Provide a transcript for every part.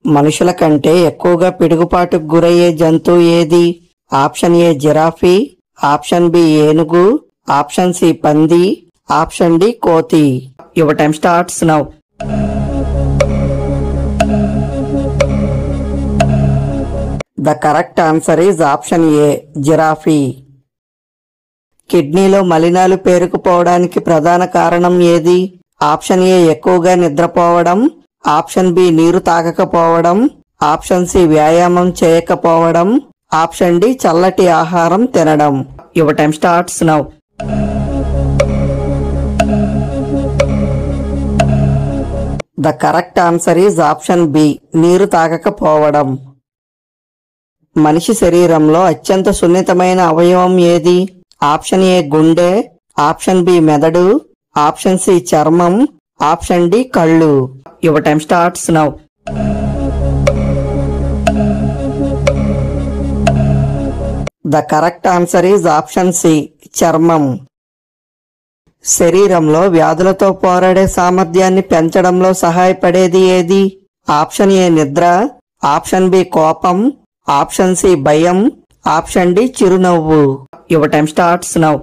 మనుషుల కంటే ఎక్కువగా పిడుగుపాటుకు గురయ్యే జంతువు ఏది? Option A giraffe, option B ఏనుగు, ఆప్షన్ సి పంది, ఆప్షన్ డి కోతి. Your time starts now. The correct answer is option A giraffe. కిడ్నీలో మలినాలు పేరుకుపోవడానికి ప్రధాన కారణం ఏది? ఆప్షన్ ఏ ఎక్కువగా నిద్రపోవడం, ఆప్షన్ బి నీరు తాగకపోవడం, ఆప్షన్ సి వ్యాయామం చేయకపోవడం, ఆప్షన్ డి చల్లటి ఆహారం తినడం. Your time starts now. The correct answer is option B నీరు తాగకపోవడం. మనిషి శరీరంలో అత్యంత సున్నితమైన అవయవం ఏది? ఆప్షన్ ఏ గుండె, ఆప్షన్ బి మెదడు, ఆప్షన్ సి చర్మం, ఆప్షన్ డి కళ్ళు. Your time starts now. The correct answer is option C చర్మం. శరీరంలో వ్యాధులతో పోరాడే సామర్థ్యాన్ని పెంచడంలో సహాయపడేది ఏది? ఆప్షన్ ఏ నిద్ర, ఆప్షన్ బి కోపం, ఆప్షన్ సి భయం, ఆప్షన్ డి చిరునవ్వు. Your time starts now.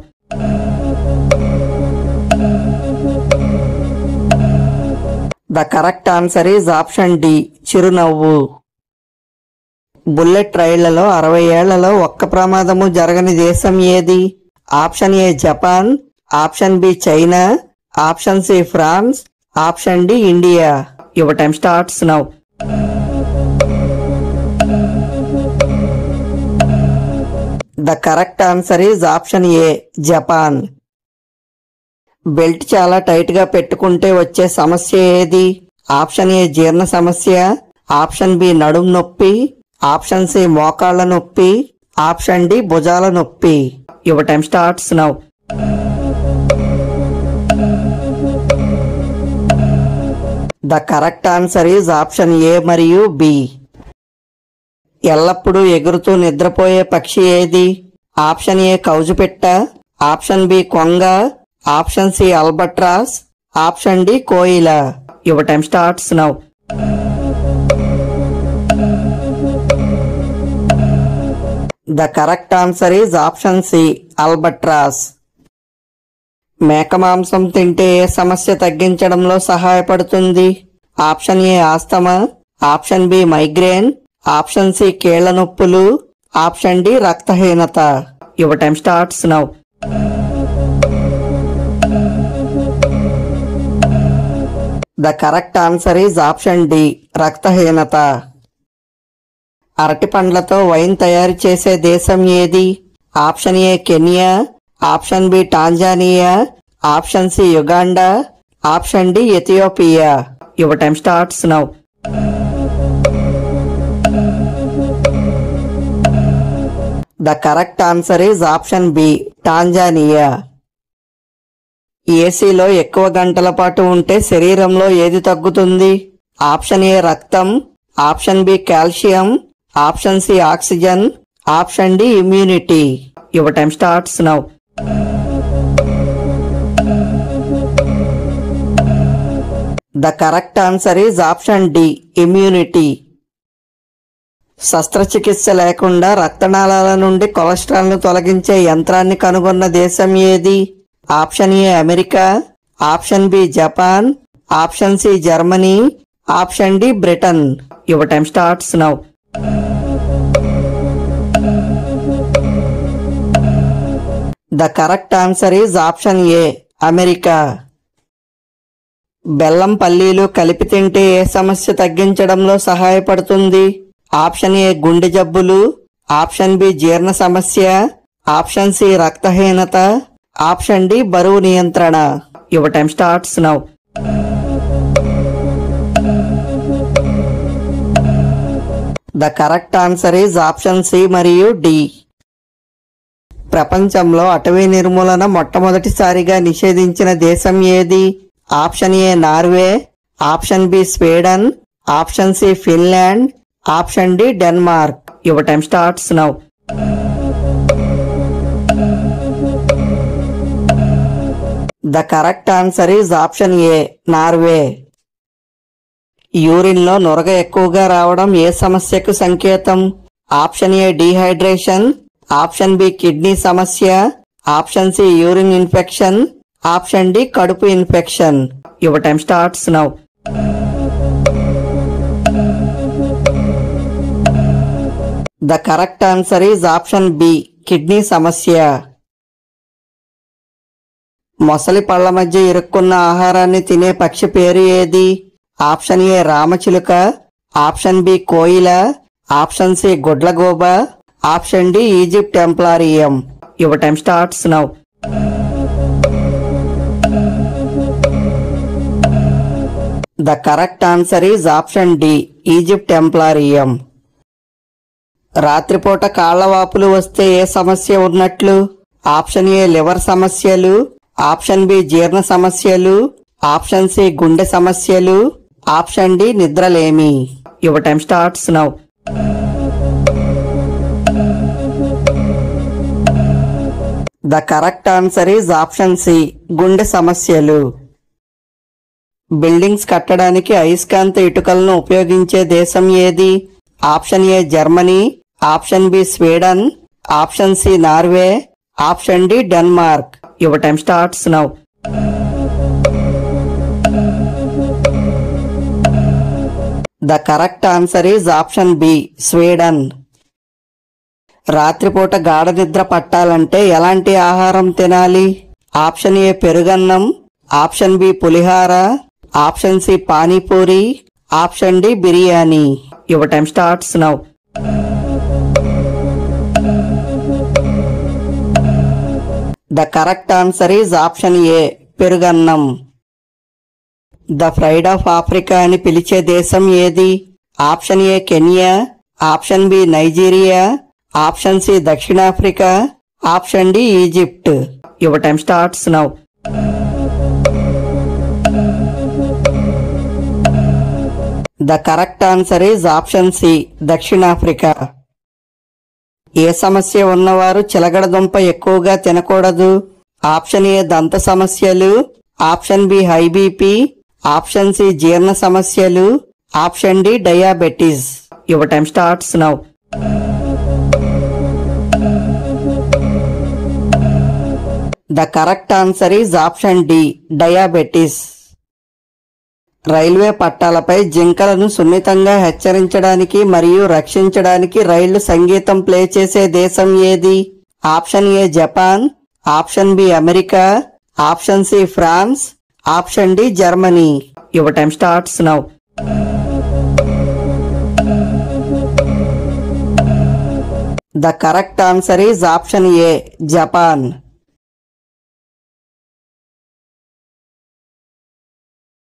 The correct answer is option D చిరునవ్వు. బుల్లెట్ రైళ్లలో 60 ఏళ్లలో ఒక్క ప్రమాదము జరగని దేశం ఏది? Option A Japan, option B China, option C France, option D India. Your time starts now. The correct answer is option A Japan. Belt చాలా tight గా పెట్టుకుంటే వచ్చే సమస్య ఏది? ఆప్షన్ ఏ జీర్ణ సమస్య, ఆప్షన్ బి నడుం నొప్పి, ఆప్షన్ సి మోకాళ్ల నొప్పి, ఆప్షన్ డి భుజాల నొప్పి. Your time starts now. The correct answer is option A మరియు బి. ఎల్లప్పుడూ ఎగురుతూ నిద్రపోయే పక్షి ఏది? ఆప్షన్ ఏ కౌజుపిట్ట, ఆప్షన్ బి కొంగ, option C albatross, option D కోయిల. Your time starts now. The correct answer is option C albatross. మేక మాంసం తింటే ఏ సమస్య తగ్గించడంలో సహాయపడుతుంది? Option A asthma, option B migraine, option C కీళ్ల నొప్పులు, ఆప్షన్ డి రక్తహీనత. Your time starts now. The correct answer is option D రక్తహీనత. అరటి పండ్లతో వైన్ తయారు చేసే దేశం ఏది? Option A Kenya, option B Tanzania, option C Uganda, option D Ethiopia. Your time starts now. The correct answer is option B Tanzania. ఏసీలో ఎక్కువ గంటల పాటు ఉంటే శరీరంలో ఏది తగ్గుతుంది? ఆప్షన్ ఏ రక్తం, option B calcium, option C oxygen, option D immunity. Your time starts now. The correct answer is option D immunity. శస్త్రచికిత్స లేకుండా రక్తనాళాల నుండి కొలెస్ట్రాల్ ను తొలగించే యంత్రాన్ని కనుగొన్న దేశం ఏది? Option A America, option B Japan, option C Germany, option D Britain. Your time starts now. The correct answer is option A America. బెల్లం పల్లీలు కలిపి తింటే ఏ సమస్య తగ్గించడంలో సహాయపడుతుంది? ఆప్షన్ ఏ గుండె జబ్బులు, ఆప్షన్ బి జీర్ణ సమస్య, ఆప్షన్ సి రక్తహీనత, ఆప్షన్ డి బరువు నియంత్రణ. Your time starts now. The correct answer is option C మరియు డి. ప్రపంచంలో అటవీ నిర్మూలన మొట్టమొదటిసారిగా నిషేధించిన దేశం ఏది? Option A Norway, option B Sweden, option C Finland, option D Denmark. Your time starts now. The correct answer is option A Norway. యూరిన్లో నురగ ఎక్కువగా రావడం ఏ సమస్యకు సంకేతం? Option A dehydration, option B kidney సమస్య, option C urine infection, option D కడుపు infection. Your time starts now. The correct answer is option B kidney సమస్య. మొసలి పళ్ల మధ్య ఇరుక్కున్న ఆహారాన్ని తినే పక్షి పేరు ఏది? ఆప్షన్ ఏ రామచిలుక, ఆప్షన్ బి కోయిల, ఆప్షన్ సి గుడ్లగూబ, ఆప్షన్ డి ఈజిప్ట్ టెంప్లారియం. Your time starts now. The correct answer is option D Egypt టెంప్లారియం. రాత్రిపూట కాళ్లవాపులు వస్తే ఏ సమస్య ఉన్నట్లు? ఆప్షన్ ఏ లివర్ సమస్యలు, ఆప్షన్ బి జీర్ణ సమస్యలు, ఆప్షన్ సి గుండె సమస్యలు, ఆప్షన్ డి నిద్రలేమి. Your time starts now. The correct answer is option C గుండె సమస్యలు. బిల్డింగ్స్ కట్టడానికి అయస్కాంత ఇటుకలను ఉపయోగించే దేశం ఏది? Option A Germany, option B Sweden, option C Norway, option D Denmark. Your time starts now. The correct answer is option B Sweden. రాత్రిపూట గాఢ నిద్ర పట్టాలంటే ఎలాంటి ఆహారం తినాలి? ఆప్షన్ ఏ పెరుగన్నం, ఆప్షన్ బి పులిహార, option C pani puri, option D biryani. Your time starts now. The correct answer is option A పెరుగన్నం. The pride of Africa అని పిలిచే దేశం ఏది? Option A Kenya, option B Nigeria, option C దక్షిణాఫ్రికా, option D Egypt. Your time starts now. The correct answer is option C దక్షిణాఫ్రికా. ఏ సమస్య ఉన్నవారు చిలగడదుంప ఎక్కువగా తినకూడదు? ఆప్షన్ ఏ దంత సమస్యలు, option B high BP, option C జీర్ణ సమస్యలు, option D diabetes. Your time starts now. The correct answer is option D diabetes. Railway పట్టాలపై జింకలను సున్నితంగా హెచ్చరించడానికి మరియు రక్షించడానికి రైళ్లు సంగీతం ప్లే చేసే దేశం ఏది? Option A Japan, option B America, option C France, option D Germany. Your time starts now. The correct answer is option A Japan.